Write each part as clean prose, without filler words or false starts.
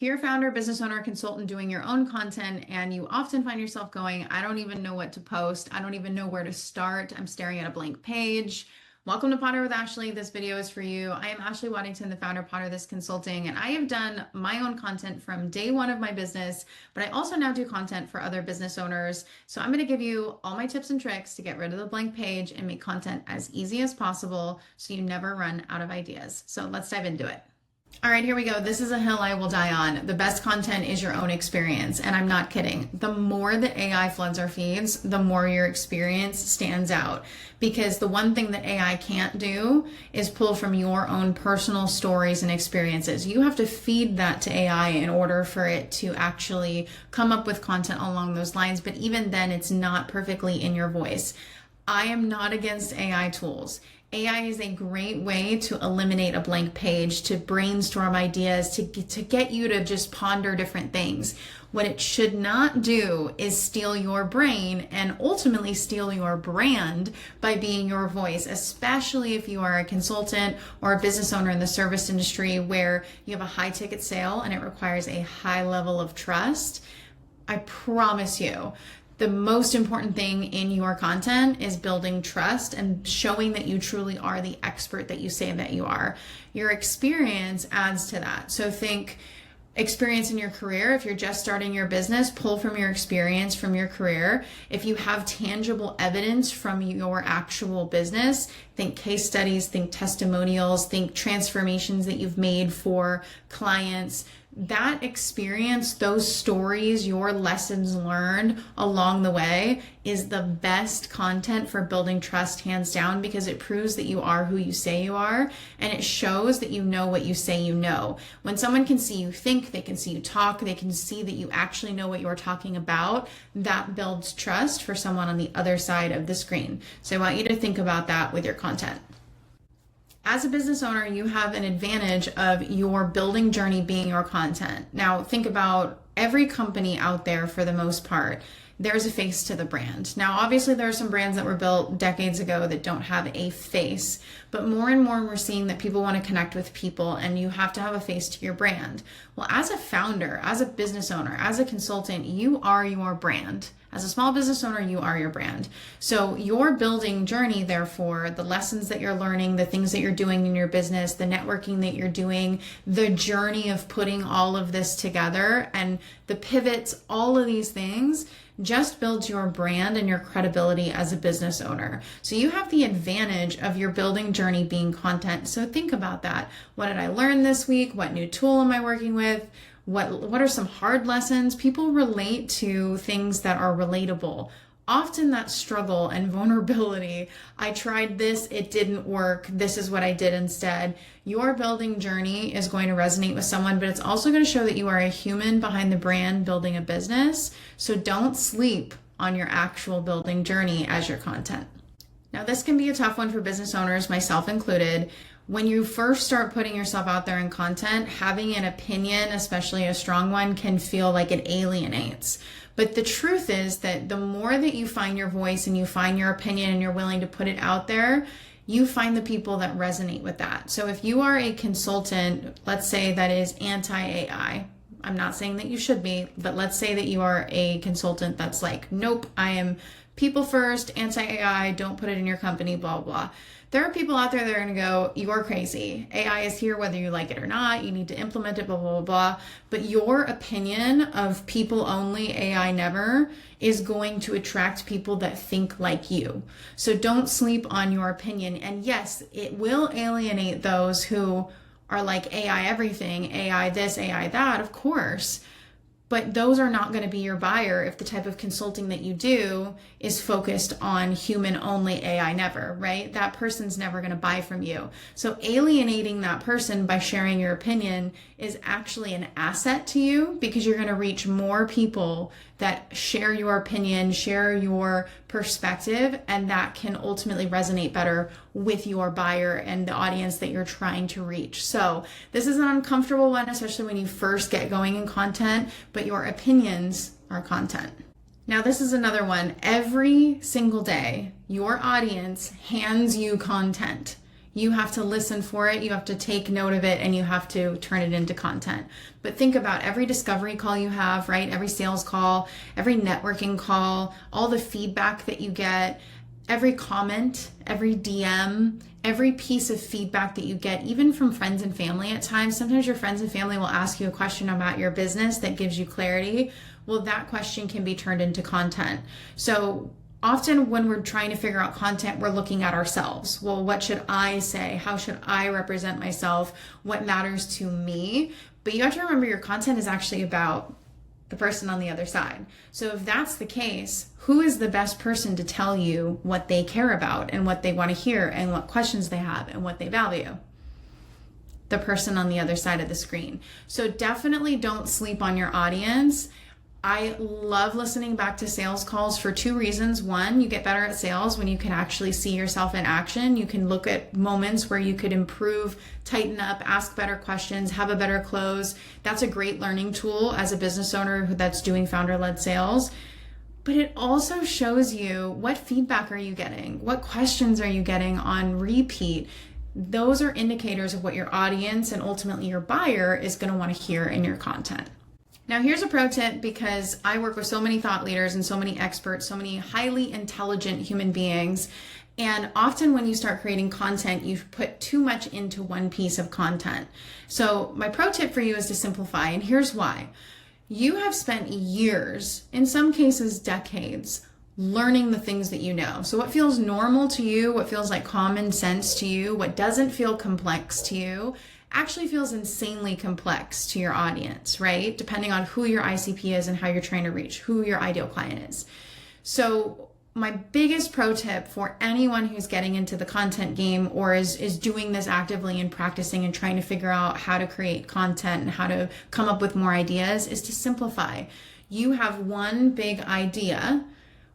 If you're a founder, business owner, consultant doing your own content, and you often find yourself going, I don't even know what to post. I don't even know where to start. I'm staring at a blank page. Welcome to Ponder with Ashley. This video is for you. I am Ashley Waddington, the founder of PonderThis Consulting, and I have done my own content from day one of my business, but I also now do content for other business owners. So I'm going to give you all my tips and tricks to get rid of the blank page and make content as easy as possible so you never run out of ideas. So let's dive into it. All right, here we go. This is a hill I will die on. The best content is your own experience. And I'm not kidding. The more that AI floods our feeds, the more your experience stands out. Because the one thing that AI can't do is pull from your own personal stories and experiences. You have to feed that to AI in order for it to actually come up with content along those lines. But even then, it's not perfectly in your voice. I am not against AI tools. AI is a great way to eliminate a blank page, to brainstorm ideas, to get you to just ponder different things. What it should not do is steal your brain and ultimately steal your brand by being your voice, especially if you are a consultant or a business owner in the service industry where you have a high ticket sale and it requires a high level of trust. I promise you, the most important thing in your content is building trust and showing that you truly are the expert that you say that you are. Your experience adds to that. So think experience in your career. If you're just starting your business, pull from your experience from your career. If you have tangible evidence from your actual business, think case studies, think testimonials, think transformations that you've made for clients. That experience, those stories, your lessons learned along the way is the best content for building trust, hands down, because it proves that you are who you say you are, and it shows that you know what you say you know. When someone can see you think, they can see you talk, they can see that you actually know what you're talking about, that builds trust for someone on the other side of the screen. So I want you to think about that with your content. As a business owner, you have an advantage of your building journey being your content. Now, think about every company out there for the most part. There's a face to the brand. Now, obviously, there are some brands that were built decades ago that don't have a face, but more and more we're seeing that people want to connect with people and you have to have a face to your brand. Well, as a founder, as a business owner, as a consultant, you are your brand. As a small business owner, you are your brand. So your building journey, therefore, the lessons that you're learning, the things that you're doing in your business, the networking that you're doing, the journey of putting all of this together and the pivots, all of these things just builds your brand and your credibility as a business owner. So you have the advantage of your building journey being content. So think about that. What did I learn this week? What new tool am I working with? What are some hard lessons? People relate to things that are relatable. Often that struggle and vulnerability. I tried this, it didn't work. This is what I did instead. Your building journey is going to resonate with someone, but it's also going to show that you are a human behind the brand building a business. So don't sleep on your actual building journey as your content. Now, this can be a tough one for business owners, myself included. When you first start putting yourself out there in content, having an opinion, especially a strong one, can feel like it alienates. But the truth is that the more that you find your voice and you find your opinion and you're willing to put it out there, you find the people that resonate with that. So if you are a consultant, let's say that is anti-AI, I'm not saying that you should be, but let's say that you are a consultant that's like, nope, I am people first, anti-AI, don't put it in your company, blah, blah. There are people out there that are going to go, you're crazy. AI is here whether you like it or not. You need to implement it, blah, blah, blah, blah. But your opinion of people only, AI never, is going to attract people that think like you. So don't sleep on your opinion. And yes, it will alienate those who are like AI everything, AI this, AI that, of course. But those are not going to be your buyer if the type of consulting that you do is focused on human only, AI never, right? That person's never going to buy from you. So alienating that person by sharing your opinion is actually an asset to you because you're going to reach more people that share your opinion, share your perspective, and that can ultimately resonate better with your buyer and the audience that you're trying to reach. So this is an uncomfortable one, especially when you first get going in content, but your opinions are content. Now, this is another one. Every single day, your audience hands you content. You have to listen for it, you have to take note of it, and you have to turn it into content. But think about every discovery call you have, right? Every sales call, every networking call, all the feedback that you get, every comment, every DM, every piece of feedback that you get, even from friends and family at times. Sometimes your friends and family will ask you a question about your business that gives you clarity. Well, that question can be turned into content. So often when we're trying to figure out content, we're looking at ourselves. Well, what should I say? How should I represent myself? What matters to me? But you have to remember your content is actually about the person on the other side. So if that's the case, who is the best person to tell you what they care about and what they want to hear and what questions they have and what they value? The person on the other side of the screen. So definitely don't sleep on your audience. I love listening back to sales calls for two reasons. One, you get better at sales when you can actually see yourself in action. You can look at moments where you could improve, tighten up, ask better questions, have a better close. That's a great learning tool as a business owner that's doing founder-led sales. But it also shows you what feedback are you getting? What questions are you getting on repeat? Those are indicators of what your audience and ultimately your buyer is going to want to hear in your content. Now, here's a pro tip, because I work with so many thought leaders and so many experts, so many highly intelligent human beings. And often when you start creating content, you put too much into one piece of content. So my pro tip for you is to simplify. And here's why. You have spent years, in some cases decades, learning the things that you know. So what feels normal to you, what feels like common sense to you, what doesn't feel complex to you, actually feels insanely complex to your audience, right? Depending on who your ICP is and how you're trying to reach, who your ideal client is. So my biggest pro tip for anyone who's getting into the content game or is doing this actively and practicing and trying to figure out how to create content and how to come up with more ideas is to simplify. You have one big idea.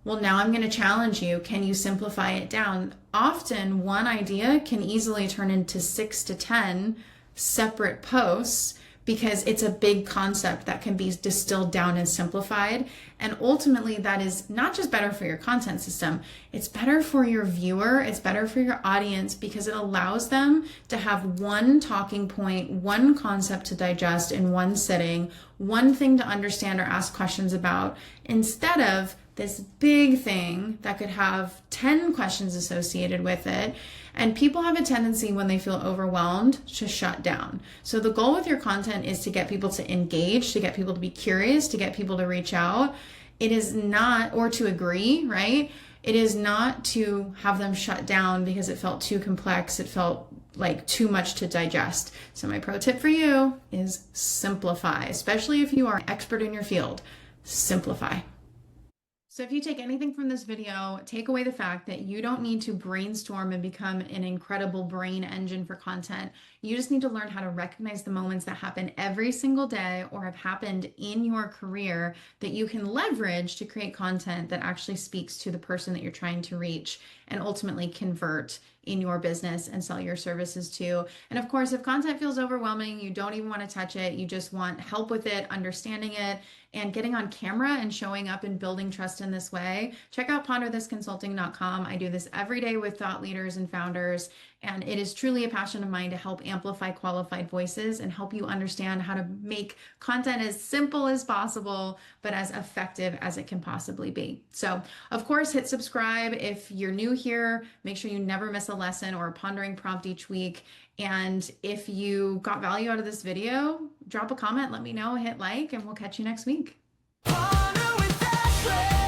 Well, now I'm going to challenge you. Can you simplify it down? Often one idea can easily turn into 6 to 10 separate posts because it's a big concept that can be distilled down and simplified. And ultimately that is not just better for your content system, it's better for your viewer, it's better for your audience, because it allows them to have one talking point, one concept to digest in one sitting, one thing to understand or ask questions about, instead of this big thing that could have 10 questions associated with it. And people have a tendency when they feel overwhelmed to shut down. So the goal with your content is to get people to engage, to get people to be curious, to get people to reach out. It is not, or to agree, right? It is not to have them shut down because it felt too complex. It felt like too much to digest. So my pro tip for you is simplify, especially if you are an expert in your field. Simplify. So if you take anything from this video, take away the fact that you don't need to brainstorm and become an incredible brain engine for content. You just need to learn how to recognize the moments that happen every single day or have happened in your career that you can leverage to create content that actually speaks to the person that you're trying to reach and ultimately convert in your business and sell your services to. And of course, if content feels overwhelming, you don't even want to touch it, you just want help with it, understanding it, and getting on camera and showing up and building trust in this way, check out PonderThisConsulting.com. I do this every day with thought leaders and founders, and it is truly a passion of mine to help amplify qualified voices and help you understand how to make content as simple as possible, but as effective as it can possibly be. So of course, hit subscribe. If you're new here, make sure you never miss a lesson or a pondering prompt each week. And if you got value out of this video, drop a comment, let me know, hit like, and we'll catch you next week. Ponder with Ashley.